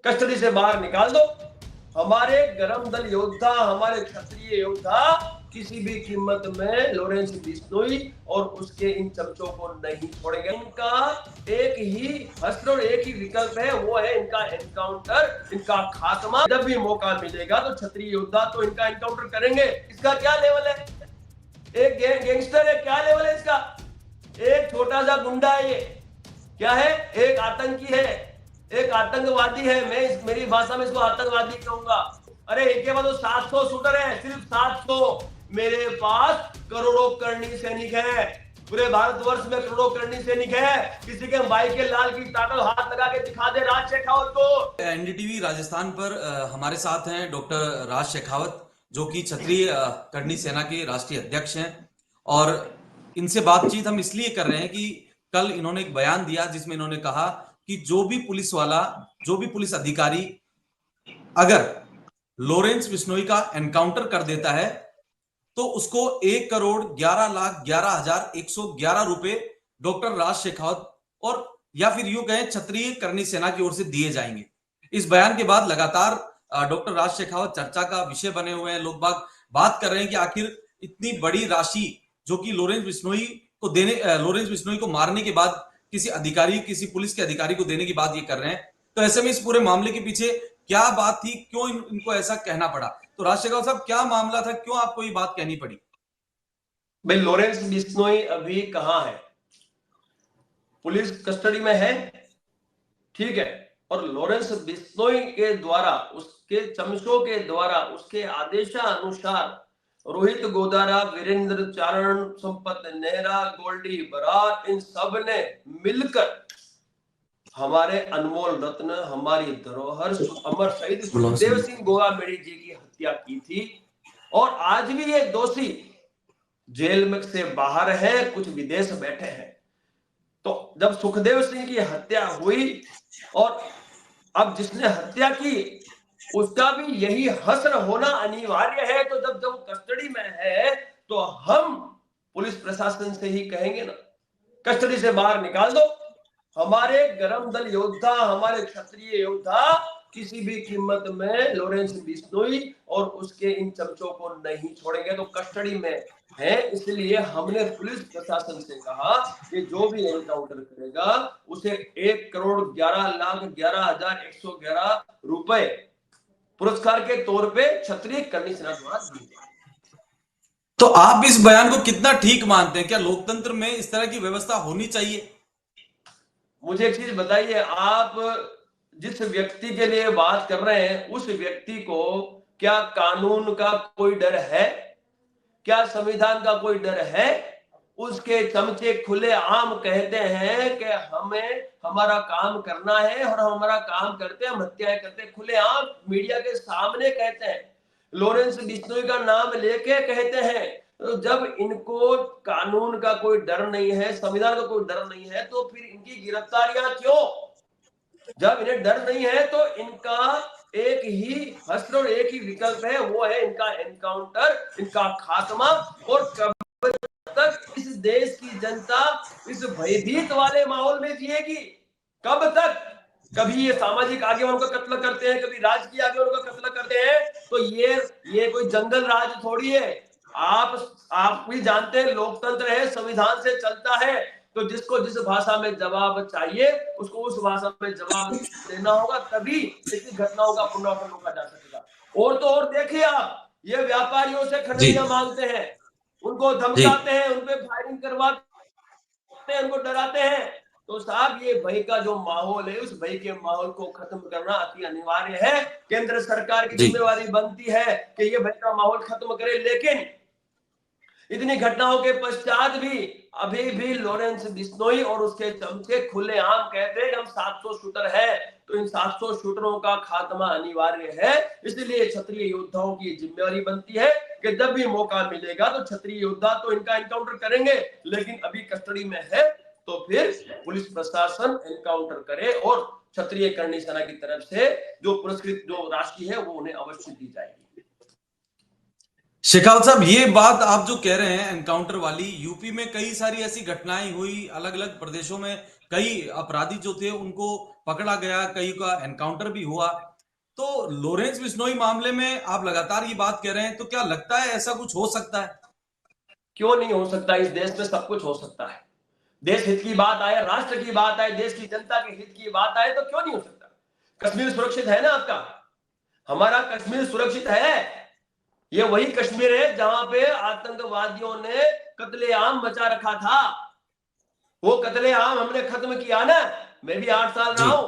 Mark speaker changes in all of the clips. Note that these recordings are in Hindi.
Speaker 1: कस्टडी से बाहर निकाल दो। हमारे गरम दल योद्धा, हमारे क्षत्रिय योद्धा किसी भी कीमत में लॉरेंस बिश्नोई और उसके इन चमचों को नहीं छोड़ेंगे। इनका एक ही हश्र और एक ही विकल्प है, वो है इनका एनकाउंटर, इनका खात्मा। जब भी मौका मिलेगा तो क्षत्रिय योद्धा तो इनका एनकाउंटर करेंगे। इसका क्या लेवल है? एक गैंगस्टर है, क्या लेवल है इसका? एक छोटा सा गुंडा है, ये क्या है? एक आतंकी है, एक आतंकवादी है। मैं मेरी भाषा में इसको आतंकवादी कहूंगा। अरे इनके पास तो 700 शूटर है, सिर्फ 700। मेरे पास करोड़ों करनी सैनिक है, पूरे भारतवर्ष में करोड़ों करनी सैनिक है। किसी के भाई के लाल की ताकत हाथ लगा के दिखा दे राज शेखावत को।
Speaker 2: एनडीटीवी राजस्थान पर हमारे साथ हैं डॉक्टर राज शेखावत, जो कि क्षत्रिय करनी सेना के राष्ट्रीय अध्यक्ष हैं। और इनसे बातचीत हम इसलिए कर रहे हैं कि कल इन्होंने एक बयान दिया जिसमें इन्होंने कहा कि जो भी पुलिस अधिकारी अगर लॉरेंस बिश्नोई का एनकाउंटर कर देता है तो उसको 1,11,11,111 रुपए डॉक्टर राज शेखावत और या फिर यूं कहें क्षत्रिय करनी सेना की ओर से दिए जाएंगे। इस बयान के बाद लगातार डॉक्टर राज शेखावत चर्चा का विषय बने हुए हैं। लोग बात कर रहे हैं कि आखिर इतनी बड़ी राशि जो कि लॉरेंस बिश्नोई को मारने के बाद किसी पुलिस के अधिकारी को देने की बात ये कर रहे हैं। तो ऐसे में इस पूरे मामले के पीछे क्या बात थी, क्यों इनको ऐसा कहना पड़ा? तो राज शेखावत साहब, क्या मामला था, क्यों आपको ये बात कहनी पड़ी?
Speaker 1: भाई, लॉरेंस बिश्नोई अभी कहां है? पुलिस कस्टडी में है, ठीक है। और लॉरेंस बिश्नोई के द्वारा, उसके चमचों के द्वारा, उसके आदेशानुसार रोहित गोदारा, वीरेंद्र चारण, संपत नेहरा, गोल्डी बरार, इन सब ने मिलकर हमारे अनमोल रत्न, हमारी धरोहर, अमर शहीद सुखदेव सिंह गोगामेड़ी जी की हत्या की थी। और आज भी ये दोषी जेल में से बाहर है, कुछ विदेश बैठे हैं। तो जब सुखदेव सिंह की हत्या हुई और अब जिसने हत्या की उसका भी यही हश्र होना अनिवार्य है। तो जब कस्टडी में है तो हम पुलिस प्रशासन से ही कहेंगे ना, कस्टडी से बाहर निकाल दो। हमारे गरम दल योद्धा, हमारे क्षत्रिय योद्धा किसी भी कीमत में लॉरेंस बिश्नोई और उसके इन चमचों को नहीं छोड़ेंगे। तो कस्टडी में है, इसलिए हमने पुलिस प्रशासन से कहा कि जो भी एनकाउंटर करेगा उसे 1,11,11,111 रुपए पुरस्कार के तौर पे क्षत्रिय करनी सेना द्वारा दिए जाएंगे।
Speaker 2: तो आप इस बयान को कितना ठीक मानते हैं? क्या लोकतंत्र में इस तरह की व्यवस्था होनी चाहिए?
Speaker 1: मुझे एक चीज बताइए, आप जिस व्यक्ति के लिए बात कर रहे हैं उस व्यक्ति को क्या कानून का कोई डर है? क्या संविधान का कोई डर है? उसके चमचे खुले आम कहते हैं कि हमें हमारा काम करना है और हम हमारा काम करते हैं, हम हत्याएं करते हैं, खुले आम मीडिया के सामने कहते हैं, लॉरेंस बिश्नोई का नाम लेके कहते हैं। तो जब इनको कानून का कोई डर नहीं है, संविधान का कोई डर नहीं है, तो फिर इनकी गिरफ्तारियां क्यों? जब इन्हें डर नहीं है तो इनका एक ही हश्र और एक ही विकल्प है, वो है इनका एनकाउंटर, इनका खात्मा। और कब तक इस देश की जनता इस भयभीत वाले माहौल में जिएगी? कब तक? कभी ये सामाजिक आगेवानों का कत्ल करते हैं, कभी राजकीय आगेवानों का कत्ल करते हैं। तो ये कोई जंगल राज थोड़ी है। आप भी जानते हैं, लोकतंत्र है, संविधान से चलता है। तो जिसको जिस भाषा में जवाब चाहिए उसको उस भाषा में जवाब देना होगा, तभी ऐसी घटनाओं का पुनरावृत्ति रोका जा सकेगा। और तो और देखिए आप, ये व्यापारियों से खंडनियां मांगते हैं, उनको धमकाते हैं, उनपे फायरिंग करवाते हैं, उनको डराते हैं। तो साहब, ये भय का जो माहौल है, उस भय के माहौल को खत्म करना अति अनिवार्य है। केंद्र सरकार की जिम्मेवारी बनती है कि ये भय का माहौल खत्म करे। लेकिन इतनी घटनाओं के पश्चात भी अभी भी लॉरेंस बिश्नोई और उसके चमचे खुलेआम कहते हैं कि हम 700 शूटर है। तो इन 700 शूटरों का खात्मा अनिवार्य है। इसलिए क्षत्रिय योद्धाओं की जिम्मेवारी बनती है कि जब भी मौका मिलेगा तो क्षत्रिय योद्धा तो इनका एनकाउंटर करेंगे। लेकिन अभी कस्टडी में है तो फिर पुलिस प्रशासन एनकाउंटर करे और क्षत्रिय करनी सेना की तरफ से जो पुरस्कृत जो राशि है वो उन्हें अवश्य दी जाएगी।
Speaker 2: शेखावत साहब, ये बात आप जो कह रहे हैं एनकाउंटर वाली, यूपी में कई सारी ऐसी घटनाएं हुई, अलग अलग प्रदेशों में कई अपराधी जो थे उनको पकड़ा गया, कई का एनकाउंटर भी हुआ। तो लॉरेंस बिश्नोई मामले में आप लगातार ये बात कह रहे हैं, तो क्या लगता है ऐसा कुछ हो सकता है?
Speaker 1: क्यों नहीं हो सकता? इस देश में सब कुछ हो सकता है। देश हित की बात आए, राष्ट्र की बात आए, देश की जनता के हित की बात आए, तो क्यों नहीं हो सकता? कश्मीर सुरक्षित है ना आपका? हमारा कश्मीर सुरक्षित है। ये वही कश्मीर है जहां पे आतंकवादियों ने कत्लेआम मचा रखा था। वो कत्लेआम हमने खत्म किया ना। मैं भी 8 साल
Speaker 2: जी।
Speaker 1: रहा हूं।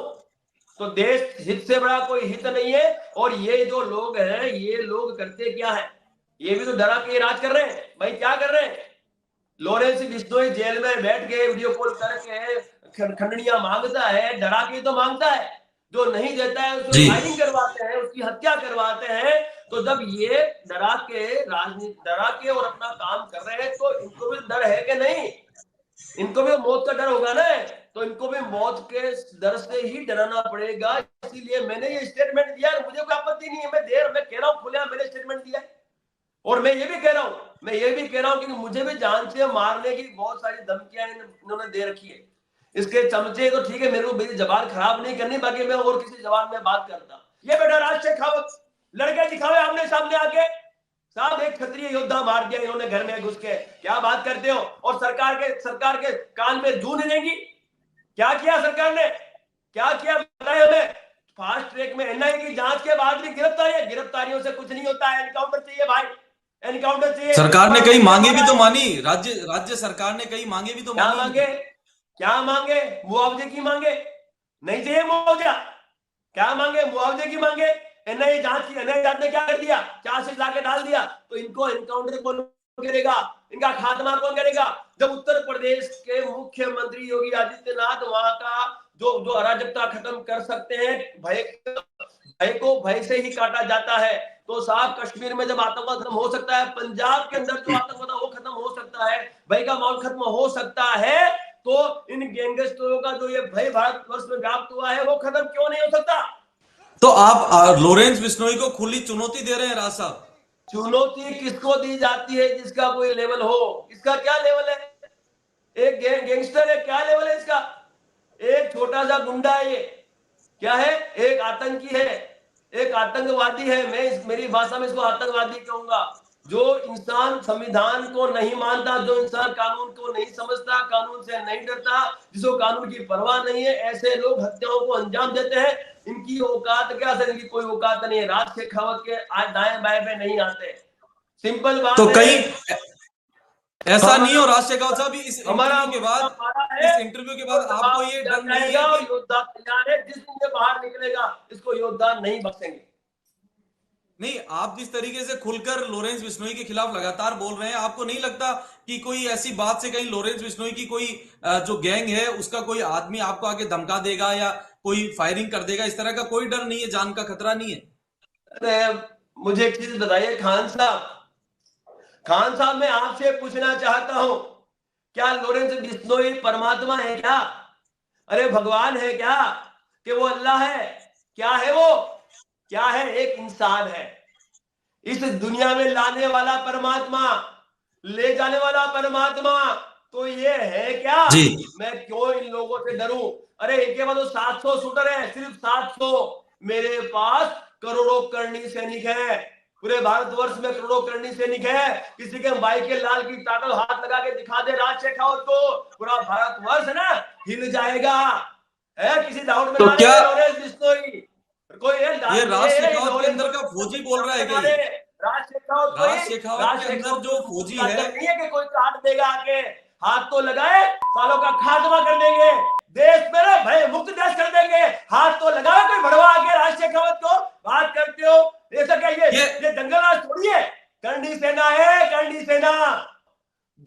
Speaker 1: तो देश हित से बड़ा कोई हित नहीं है। और ये जो लोग हैं, ये लोग करते क्या है? ये भी तो डरा के राज कर रहे हैं भाई। क्या कर रहे हैं? लॉरेंस बिश्नोई जेल में बैठ के वीडियो कॉल करके खंडनियां मांगता है, डरा के तो मांगता है। जो नहीं देता है उसको
Speaker 2: जी।
Speaker 1: फायरिंग करवाते हैं, उसकी हत्या करवाते हैं। तो जब ये डरा के राजनीति, डरा के और अपना काम कर रहे हैं, तो इनको भी डर है कि नहीं? इनको भी मौत का डर होगा ना। तो इनको भी मौत के डर से ही डराना पड़ेगा। इसीलिए मैंने ये स्टेटमेंट दिया। मुझे कोई आपत्ति नहीं है, मैं कह रहा हूं खुले, मैंने स्टेटमेंट दिया है। और मैं ये भी कह रहा हूं कि मुझे भी जान से मारने की बहुत सारी धमकियां इन्होंने दे रखी है। इसके चमचे तो ठीक है, मेरे को मेरी जबान खराब नहीं करनी, बाकी मैं और किसी जबान में बात करता। ये बेटा राज शेखावत लड़के दिखावे आमने सामने आके, साहब एक क्षत्रिय योद्धा मार दिया इन्होंने घर में घुस के। क्या बात करते हो? और सरकार के कान में जू नहीं देंगी? क्या किया सरकार ने? क्या किया बताए हमें? फास्ट ट्रैक में एनआईए की जांच के बाद भी गिरफ्तारियों से कुछ नहीं होता है। एनकाउंटर चाहिए भाई, एनकाउंटर चाहिए।
Speaker 2: सरकार ने कई मांगे भी तो मानी, राज्य सरकार ने कई मांगे भी तो
Speaker 1: क्या
Speaker 2: मानी
Speaker 1: मांगे?
Speaker 2: इनकी।
Speaker 1: क्या मांगे? मुआवजे की मांगे? नहीं चाहिए मुआवजा। क्या मांगे? मुआवजे की मांगे। एनआईए जांच ने क्या कर दिया? चार्जशीट लाके डाल दिया। तो इनको एनकाउंटर कौन करेगा? इनका खात्मा कौन करेगा? जब उत्तर प्रदेश के मुख्यमंत्री योगी आदित्यनाथ वहां का जो जो अराजकता खत्म कर सकते हैं, भय से ही काटा जाता है। तो साहब कश्मीर में जब आतंकवाद खत्म हो सकता है, पंजाब के अंदर जो आतंकवाद वो खत्म हो सकता है, भय का माहौल खत्म हो सकता है, तो इन गैंगस्टरों का जो ये भय भारतवर्ष में व्याप्त हुआ है, वो खत्म क्यों नहीं हो सकता?
Speaker 2: तो आप लॉरेंस बिश्नोई को खुली चुनौती दे रहे हैं राज साहब?
Speaker 1: चुनौती किसको दी जाती है जिसका कोई लेवल हो? इसका क्या लेवल है? एक गैंगस्टर है, क्या लेवल है इसका? एक छोटा सा गुंडा है ये। क्या है? एक आतंकी है, एक आतंकवादी है। मेरी भाषा में इसको आतंकवादी कहूंगा। जो इंसान संविधान को नहीं मानता, जो इंसान कानून को नहीं समझता, कानून से नहीं डरता, जिसको कानून की परवाह नहीं है, ऐसे लोग हत्याओं को अंजाम देते हैं। इनकी औकात क्या सर? इनकी कोई औकात नहीं है। राज शेखावत के आज दाएं बाएं पे नहीं आते। सिंपल बात
Speaker 2: तो
Speaker 1: है।
Speaker 2: कहीं ऐसा नहीं
Speaker 1: हमारा
Speaker 2: हो राज शेखावत साहब, इस
Speaker 1: हमारा
Speaker 2: इंटरव्यू के
Speaker 1: मोर्चा
Speaker 2: बाद,
Speaker 1: मारा है, इसको
Speaker 2: आपको
Speaker 1: जवाब
Speaker 2: ये
Speaker 1: दिया
Speaker 2: डर नहीं
Speaker 1: जाएगा।
Speaker 2: है
Speaker 1: और
Speaker 2: कि
Speaker 1: योद्धा तैयार है। जिस दिन ये बाहर निकलेगा, इसको योद्धा नहीं बख्शेंगे।
Speaker 2: नहीं, आप जिस तरीके से खुलकर लॉरेंस बिश्नोई के खिलाफ लगातार बोल रहे हैं, आपको नहीं लगता कि कोई ऐसी बात से कहीं लॉरेंस बिश्नोई की कोई जो गैंग है उसका कोई आदमी आपको आके धमका देगा या कोई फायरिंग कर देगा? इस तरह का कोई डर नहीं है, जान का खतरा नहीं है?
Speaker 1: अरे मुझे एक चीज बताइए खान साहब, मैं आपसे पूछना चाहता हूं, क्या लॉरेंस बिश्नोई परमात्मा है क्या? अरे भगवान है क्या? कि वो अल्लाह है? क्या है वो? क्या है? एक इंसान है। इस दुनिया में लाने वाला परमात्मा, ले जाने वाला परमात्मा, तो ये है क्या?
Speaker 2: जी।
Speaker 1: मैं क्यों इन लोगों से डरूं? अरे इनके पास तो 700 शूटर है, सिर्फ 700। मेरे पास करोड़ों करनी सैनिक है। पूरे भारतवर्ष में करोड़ों करनी सैनिक है। किसी के भाई के लाल की ताकत हाथ लगा के दिखा दे राज शेखावत को, पूरा भारतवर्ष है ना, हिल जाएगा। है किसी डाउट में
Speaker 2: तो
Speaker 1: ना
Speaker 2: क्या
Speaker 1: रहे लॉरेंस बिश्नोई। कोई
Speaker 2: ये राज शेखावत के
Speaker 1: लॉरेंस
Speaker 2: अंदर का फौजी बोल रहा है क्या?
Speaker 1: बना
Speaker 2: ये
Speaker 1: रहे राज शेखावत को
Speaker 2: राज
Speaker 1: ही।
Speaker 2: शेखावत
Speaker 1: राज
Speaker 2: के अंदर
Speaker 1: शेखावत
Speaker 2: जो
Speaker 1: को
Speaker 2: फौजी है,
Speaker 1: ताकत नहीं है कि कोई काट देगा आके। हाथ तो लगाए, सालों का खात्मा कर देंगे, देश में ना भय मुक्त देश कर देंगे। हाथ तो लगाए कोई भड़वा आके राज शेखावत को। बात करते हो ऐसा क्या? ये जंगल राज थोड़ी है, करनी सेना है, करनी सेना।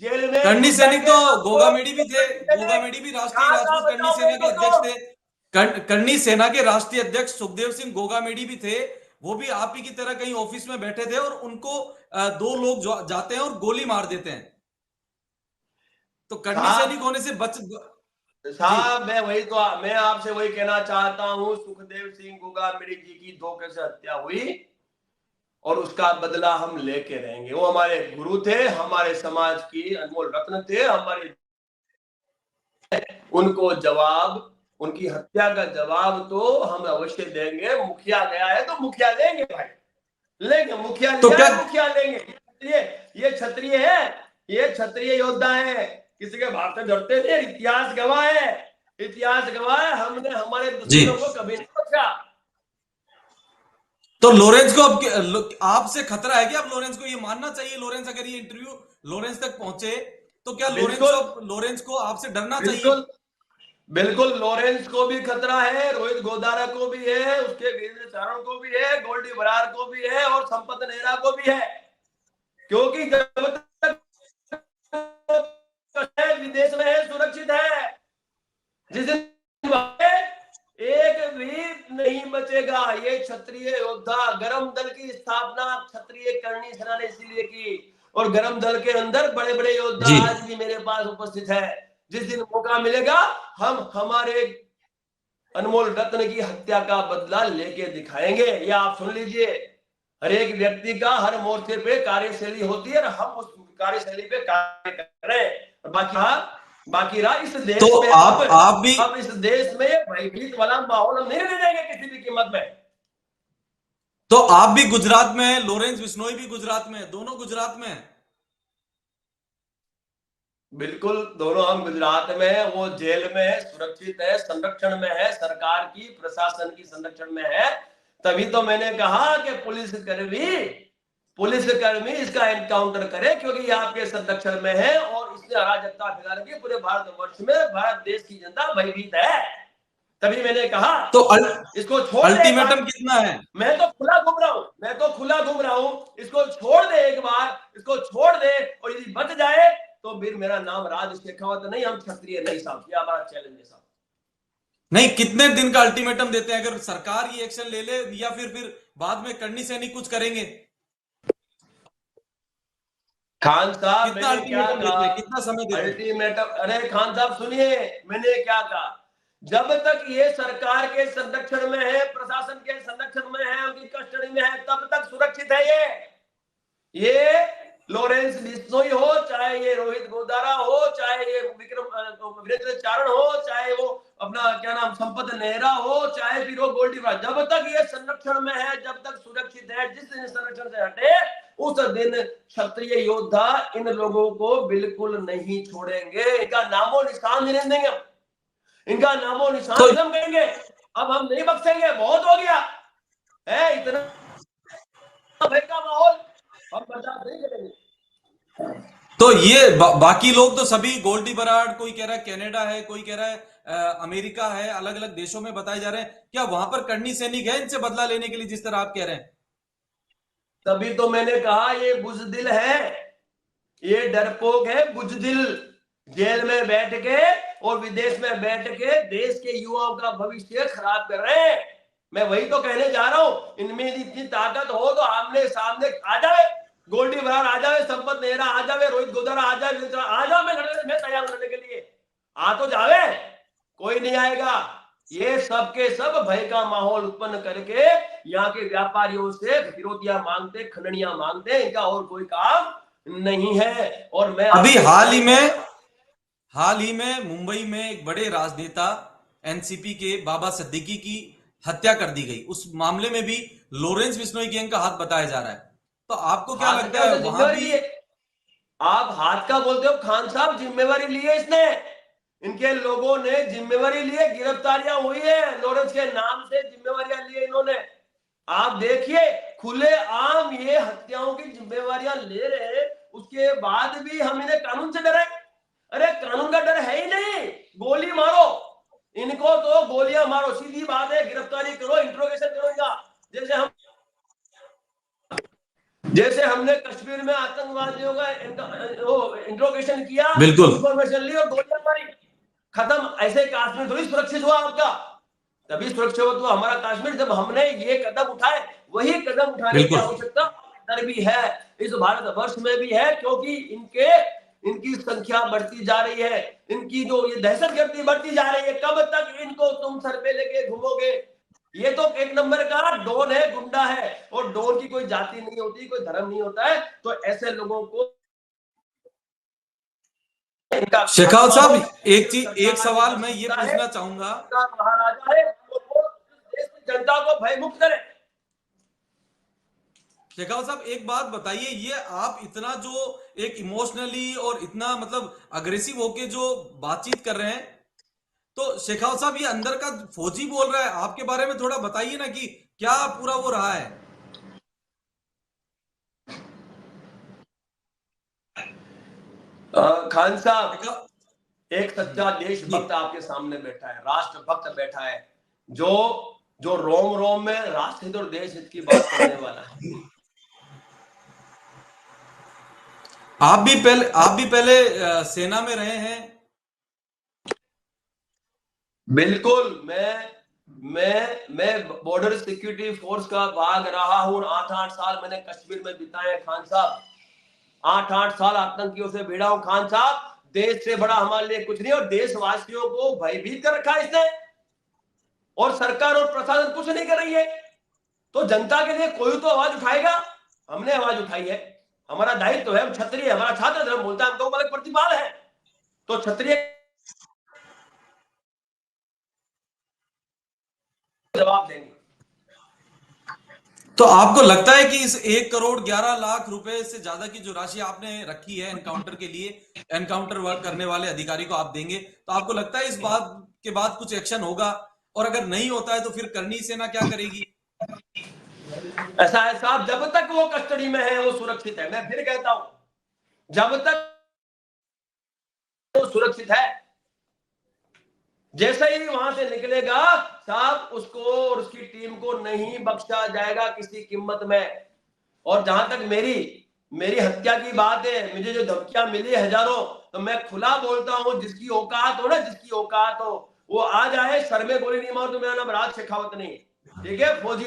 Speaker 1: जेल में
Speaker 2: करनी
Speaker 1: घुस
Speaker 2: सैनिक
Speaker 1: जाएंगे
Speaker 2: तो
Speaker 1: आपको।
Speaker 2: गोगामेडी भी थे, गोगामेडी भी राष्ट्रीय
Speaker 1: कहां था
Speaker 2: राजपूत करनी
Speaker 1: बताओ
Speaker 2: सेना
Speaker 1: मेरे
Speaker 2: के
Speaker 1: को
Speaker 2: अध्यक्ष
Speaker 1: तो।
Speaker 2: थे। करनी सेना के राष्ट्रीय अध्यक्ष सुखदेव सिंह गोगामेडी भी थे। वो भी आप ही की तरह कहीं ऑफिस में बैठे थे और उनको दो लोग जाते हैं और गोली मार देते हैं। तो करनी सैनिक
Speaker 1: साहब
Speaker 2: होने से बच। जी।
Speaker 1: साहब मैं आपसे वही कहना चाहता हूं। सुखदेव सिंह गोगामेडी जी की धोखे से हत्या हुई और उसका बदला हम लेके रहेंगे। वो हमारे गुरु थे, हमारे समाज की अनमोल रत्न थे, हमारे उनको जवाब, उनकी हत्या का जवाब तो हम अवश्य देंगे। मुखिया गया है तो मुखिया लेंगे भाई, लेंगे। मुखिया
Speaker 2: तो
Speaker 1: लिया
Speaker 2: क्या
Speaker 1: है, मुखिया लेंगे। ये क्षत्रिय है, ये क्षत्रिय योद्धा है, किसी के भाव से डरते थे। इतिहास गवाह है, इतिहास गवाह है, हमने हमारे
Speaker 2: जी,
Speaker 1: दुश्मनों को कभी नहीं बख्शा।
Speaker 2: तो लॉरेंस को अब आपसे खतरा है कि अब लॉरेंस को ये मानना चाहिए, लॉरेंस अगर ये इंटरव्यू लॉरेंस तक पहुंचे तो क्या
Speaker 1: बिल्कुल,
Speaker 2: लॉरेंस को आपसे डरना चाहिए?
Speaker 1: बिल्कुल, बिल्कुल। लॉरेंस को भी खतरा है, रोहित गोदारा को भी है, उसके वीरेंद्र चारण को भी है, गोल्डी बरार को भी है और संपत नेहरा को भी है। क्योंकि जब तक विदेश में है, सुरक्षित है। जिस दिन एक भी नहीं बचेगा। ये क्षत्रिय योद्धा, गरम दल की स्थापना क्षत्रिय करनी सेना ने इसीलिए की, और गरम दल के अंदर बड़े बड़े योद्धा
Speaker 2: जी,
Speaker 1: आज भी मेरे पास उपस्थित है। जिस दिन मौका मिलेगा हम हमारे अनमोल रत्न की हत्या का बदला लेके दिखाएंगे। ये आप सुन लीजिए, हर एक व्यक्ति का हर मोर्चे पे कार्यशैली होती है और हम उस कार्यशैली पे कार्य कर रहे हैं। बाकी रहा इस
Speaker 2: तो
Speaker 1: देश में
Speaker 2: आप भी
Speaker 1: अब इस देश में भयभीत वाला माहौल हम नहीं रहने देंगे किसी भी कीमत में।
Speaker 2: तो आप भी गुजरात में है, लॉरेंस बिश्नोई भी गुजरात में है, दोनों गुजरात में है।
Speaker 1: बिल्कुल, दोनों हम गुजरात में है, वो जेल में है, सुरक्षित है, संरक्षण में है, सरकार की प्रशासन की संरक्षण में है। तभी तो मैंने कहा कि पुलिसकर्मी इसका एनकाउंटर करे, क्योंकि ये आपके संरक्षण में है और इसने अराजकता फैला रखी है पूरे भारतवर्ष में। भारत देश की जनता भयभीत है। तभी मैंने कहा
Speaker 2: तो
Speaker 1: इसको छोड़ दे एक
Speaker 2: अल्टीमेटम
Speaker 1: बार।
Speaker 2: कितना है?
Speaker 1: मैं तो खुला घूम रहा हूं, इसको छोड़ दे एक बार, इसको छोड़ दे, और यदि बच जाए तो फिर मेरा नाम राज शेखावत नहीं, हम क्षत्रिय नहीं साहब। ये हमारा चैलेंज है साहब।
Speaker 2: नहीं, कितने दिन का अल्टीमेटम देते हैं? अगर सरकार ये एक्शन ले ले या फिर बाद में करनी से नहीं कुछ करेंगे?
Speaker 1: खान साहब
Speaker 2: कितना
Speaker 1: मैंने क्या
Speaker 2: अल्टीमेटम देते
Speaker 1: कहा?
Speaker 2: हैं, कितना समय देते हैं?
Speaker 1: अल्टीमेटम, अरे खान साहब सुनिए, मैंने क्या कहा? जब तक ये सरकार के संरक्षण में है, प्रशासन के संरक्षण में है, उनकी कस्टडी में है, तब तक सुरक्षित है। ये लॉरेंस बिश्नोई हो, चाहे ये रोहित गोदारा हो, चाहे ये वीरेंद्र चारण हो, चाहे वो अपना क्या नाम संपत नेहरा हो, चाहे फिर वो गोल्डी बरार, जब तक ये संरक्षण में है, जब तक सुरक्षित है। जिस दिन संरक्षण से हटे उस दिन क्षत्रिय योद्धा इन लोगों को बिल्कुल नहीं छोड़ेंगे। इनका नामो निशान नहीं देंगे हम, इनका नामो निशान
Speaker 2: तो
Speaker 1: खत्म करेंगे। अब हम नहीं बख्शेंगे, बहुत हो गया है, इतना भय का माहौल हम बर्दाश्त नहीं करेंगे।
Speaker 2: तो ये बाकी लोग तो सभी गोल्डी बराड, कोई कह रहा है कनाडा है, कोई कह रहा है अमेरिका है, अलग अलग देशों में बताए जा रहे हैं। क्या वहां पर करनी सैनिक है इनसे बदला लेने के लिए, जिस तरह आप कह रहे हैं?
Speaker 1: तभी तो मैंने कहा ये बुजदिल है, ये डरपोक है, बुजदिल। जेल में बैठ के और विदेश में बैठ के देश के युवाओं का भविष्य खराब कर रहे हैं। मैं वही तो कहने जा रहा हूं, इनमें इतनी ताकत हो तो आमने सामने आ जाए, गोल्डी बरार आ जाए, संपत नेहरा आ जाए, रोहित गोदारा आ जाए, आ जाओ, मैं तैयार लड़ने के लिए। आ तो जावे, कोई नहीं आएगा। ये सब के सब भय का माहौल उत्पन्न करके यहाँ के व्यापारियों से फिरौतियां मांगते, खंडनियां मांगते, इनका और कोई काम नहीं है। और मैं
Speaker 2: अभी हाल ही में मुंबई में एक बड़े राजनेता एनसीपी के बाबा सिद्दीकी की हत्या कर दी गई। उस मामले में भी लॉरेंस बिश्नोई गैंग का हाथ बताया जा रहा है। तो आपको क्या
Speaker 1: हाथ
Speaker 2: लगता
Speaker 1: का
Speaker 2: है
Speaker 1: उसे
Speaker 2: वहां
Speaker 1: जिम्मेवारी
Speaker 2: भी?
Speaker 1: लिए। आप हाथ का बोलते हो खान साहब, जिम्मेवारी ली है इसने, इनके लोगों ने जिम्मेवारी ली है, गिरफ्तारियां हुई है, लॉरेंस के नाम से जिम्मेवारियां ली है इन्होंने। आप देखिए खुले आम ये हत्याओं की जिम्मेवारियां ले रहे हैं, उसके बाद भी हम इन्हें कानून से डरे? अरे कानून का डर है ही नहीं, गोली मारो इनको, तो गोलियां मारो, सीधी बात है, गिरफ्तारी करो, इंट्रोगेशन करो इनका। जैसे हमने कश्मीर में आतंकवादियों का इंट्रोगेशन किया,
Speaker 2: बिल्कुल,
Speaker 1: इंफॉर्मेशन ली और गोलियां मारी, खत्म। ऐसे कश्मीर थोड़ी सुरक्षित हुआ आपका। तभी सुरक्षित हुआ हमारा कश्मीर जब हमने ये कदम उठाए। वही कदम उठाने की
Speaker 2: बिल्कुल।
Speaker 1: आवश्यकता इधर भी है, इस भारतवर्ष में भी है, क्योंकि इनकी संख्या बढ़ती जा रही है, इनकी जो ये दहशतगर्दी बढ़ती जा रही है। कब तक इनको तुम सर पे लेके घूमोगे? ये तो एक नंबर का डॉन है, गुंडा है, और डॉन की कोई जाति नहीं होती, कोई धर्म नहीं होता है। तो ऐसे लोगों को इनका
Speaker 2: शेखावत साहब एक सवाल मैं ये पूछना चाहूंगा,
Speaker 1: महाराजा है, तो वो देश की जनता को भयमुक्त करे।
Speaker 2: शेखावत साहब एक बात बताइए, ये आप इतना जो एक इमोशनली और इतना मतलब अग्रेसिव होके जो बातचीत कर रहे हैं, तो शेखावत साहब ये अंदर का फौजी बोल रहा है, आपके बारे में थोड़ा बताइए ना कि क्या पूरा वो रहा है।
Speaker 1: खान साहब,
Speaker 2: शेखावत
Speaker 1: एक सच्चा
Speaker 2: जी
Speaker 1: देशभक्त आपके सामने बैठा है, राष्ट्रभक्त बैठा है, जो जो रोम रोम में राष्ट्र हित और देश हित की बात करने वाला है।
Speaker 2: आप भी पहले सेना में रहे हैं।
Speaker 1: बिल्कुल, मैं बॉर्डर सिक्योरिटी फोर्स का भाग रहा हूं। 8 साल मैंने कश्मीर में बिताए हैं खान साहब। 8 साल आतंकियों से भिड़ा हूं खान साहब। देश से बड़ा हमारे लिए कुछ नहीं, और देशवासियों को भयभीत कर रखा है इसने, और सरकार और प्रशासन कुछ नहीं कर रही है। तो जनता के लिए कोई तो आवाज उठाएगा। हमने आवाज उठाई है, हमारा दायित्व है। हम क्षत्रिय, हमारा छात्र धर्म बोलता है, हमको अलग प्रतिपाल है, तो क्षत्रिय जवाब देंगे।
Speaker 2: तो आपको लगता है कि इस 1,11,00,000 रुपए से ज्यादा की जो राशि आपने रखी है एनकाउंटर के लिए, एनकाउंटर वर्क करने वाले अधिकारी को आप देंगे, तो आपको लगता है इस बात के बाद कुछ एक्शन होगा? और अगर नहीं होता है तो फिर करनी सेना क्या करेगी?
Speaker 1: ऐसा है साहब, जब तक वो कस्टडी में है वो सुरक्षित है। मैं फिर कहता हूं, जब तक वो सुरक्षित है, जैसे ही वहां से निकलेगा साहब, उसको और उसकी टीम को नहीं बख्शा जाएगा किसी कीमत में। और जहां तक मेरी हत्या की बात है, मुझे जो धमकियां मिली हजारों, तो मैं खुला बोलता हूं, जिसकी औकात हो ना, जिसकी औकात हो, वो आ जाए। सर में गोली नहीं मारो तो मेरा नाम राज शेखावत नहीं, ठीक है फौजी।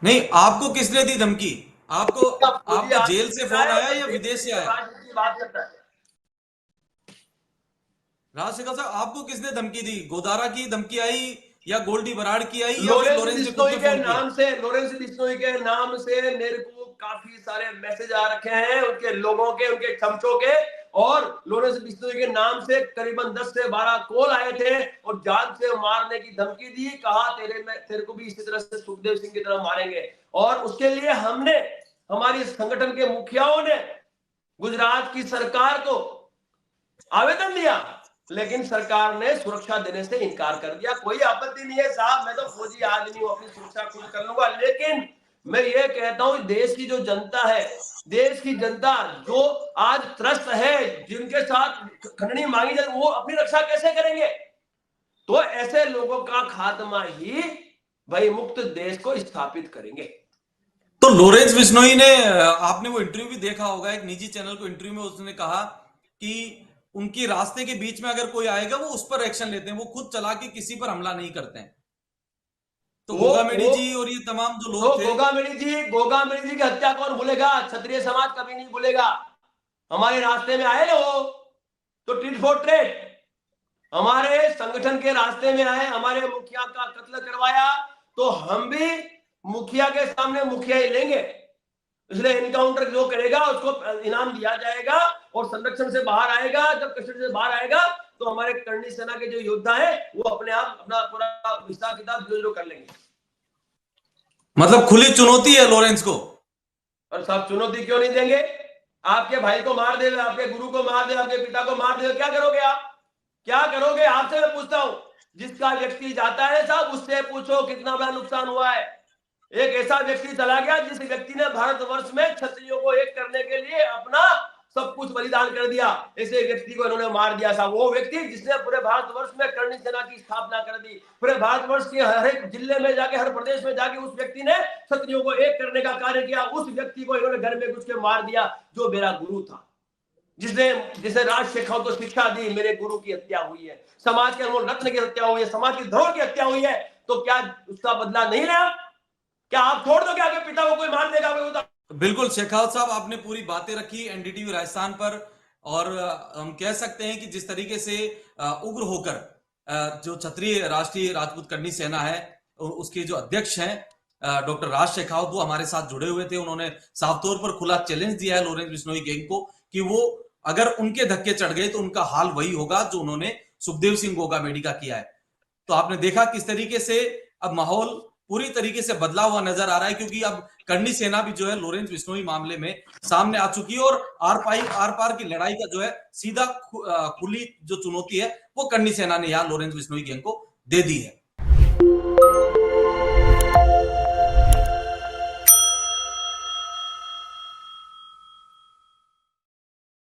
Speaker 2: नहीं, आपको किसने दी धमकी?
Speaker 1: फौजी
Speaker 2: आपको जेल से
Speaker 1: आदमी
Speaker 2: फोन
Speaker 1: है,
Speaker 2: आया या विदेश से आया?
Speaker 1: राजनीति की बात करता है।
Speaker 2: राजशेखर साहब, आपको किसने धमकी दी? गोदारा की धमकी आई या गोल्डी बराड़ की आई या फिर
Speaker 1: लोरेंस
Speaker 2: लॉरेंस ने खुद
Speaker 1: बिश्नोई
Speaker 2: ने
Speaker 1: के
Speaker 2: फोन किया?
Speaker 1: नाम से, लोरेंस बिश्नोई के नाम से मेरे को काफी सारे मैसेज आ रखे हैं, उनके लोगों के, उनके चमचों के। और लोरेंस बिश्नोई के नाम से करीबन 10 से 12 कॉल आए थे, और जान से मारने की धमकी दी। कहा तेरे को भी इसी तरह से सुखदेव सिंह की तरह मारेंगे। और उसके लिए हमने, हमारी संगठन के मुखियाओं ने गुजरात की सरकार को आवेदन दिया, लेकिन सरकार ने सुरक्षा देने से इनकार कर दिया। कोई आपत्ति नहीं है साहब, मैं तो फौजी आदमी हूं, अपनी सुरक्षा खुद कर लूंगा। लेकिन मैं ये कहता हूं, देश की जो जनता है, देश की जनता जो आज त्रस्त है, जिनके साथ खंडनी मांगी जाए, वो अपनी रक्षा कैसे करेंगे? तो ऐसे लोगों का खात्मा ही भय मुक्त देश को स्थापित करेंगे।
Speaker 2: तो लॉरेंस बिश्नोई ने, आपने वो इंटरव्यू भी देखा होगा, एक निजी चैनल को इंटरव्यू में उसने कहा कि उनकी रास्ते के बीच में अगर कोई आएगा वो उस पर एक्शन लेते हैं, वो खुद चला के किसी पर हमला नहीं करते हैं। तो गोगामेडी जी और ये तमाम जो लोग थे,
Speaker 1: गोगामेडी जी की हत्या कौन भूलेगा? क्षत्रिय समाज कभी नहीं भूलेगा। हमारे रास्ते में आए ना वो, तो टिट फॉर ट्रेट हमारे संगठन के रास्ते में आए, हमारे मुखिया का कत्ल करवाया, तो हम भी मुखिया के सामने मुखिया ही लेंगे। इसलिए एनकाउंटर जो करेगा उसको इनाम दिया जाएगा, और संरक्षण से बाहर आएगा। जब कस्टडी से बाहर आएगा तो हमारे करनी सेना के जो योद्धा है वो अपने आप अपना पूरा हिसाब किताब जो कर लेंगे।
Speaker 2: मतलब खुली चुनौती है लॉरेंस को।
Speaker 1: और साहब, चुनौती क्यों नहीं देंगे? आपके भाई को मार दे, आपके गुरु को मार दे, आपके पिता को मार दे, क्या करोगे आप? क्या करोगे? आपसे मैं पूछता हूं। जिसका व्यक्ति जाता है साहब, उससे पूछो कितना बड़ा नुकसान हुआ है। एक ऐसा व्यक्ति चला गया जिस व्यक्ति ने भारतवर्ष में क्षत्रियों को एक करने के लिए अपना सब कुछ बलिदान कर दिया। ऐसे व्यक्ति को इन्होंने मार दिया साहब। वो व्यक्ति जिसने पूरे भारतवर्ष में करनी सेना की स्थापना कर दी, पूरे भारतवर्ष के हर एक जिले में जाके, हर प्रदेश में जाके उस व्यक्ति ने क्षत्रियों को एक करने का कार्य किया। उस व्यक्ति को इन्होंने घर में घुस के मार दिया, जो मेरा गुरु था, जिसे राज शेखावत को शिक्षा दी। मेरे गुरु की हत्या हुई है, समाज के अनमोल रत्न की हत्या हुई है, समाज की धरोहर की हत्या हुई है, तो क्या उसका बदला नहीं लिया? क्या आप छोड़ दोगे आपके पिता को कोई मार देगा?
Speaker 2: बिल्कुल शेखावत साहब, आपने पूरी बातें रखी एनडीटीवी राजस्थान पर, और हम कह सकते हैं कि जिस तरीके से उग्र होकर जो क्षत्रिय राष्ट्रीय राजपूत करनी सेना है, उसके जो अध्यक्ष हैं डॉक्टर राज शेखावत, वो हमारे साथ जुड़े हुए थे। उन्होंने साफ तौर पर खुला चैलेंज दिया है लॉरेंस बिश्नोई गैंग को कि वो अगर उनके धक्के चढ़ गए तो उनका हाल वही होगा जो उन्होंने सुखदेव सिंह गोगामेडी का किया है। तो आपने देखा किस तरीके से अब माहौल पूरी तरीके से बदला हुआ नजर आ रहा है, क्योंकि अब करणी सेना भी जो है लॉरेंस बिश्नोई मामले में सामने आ चुकी है और आर पार की लड़ाई का जो है सीधा खुली जो चुनौती है वो करणी सेना ने यहाँ लॉरेंस बिश्नोई गैंग को दे दी है।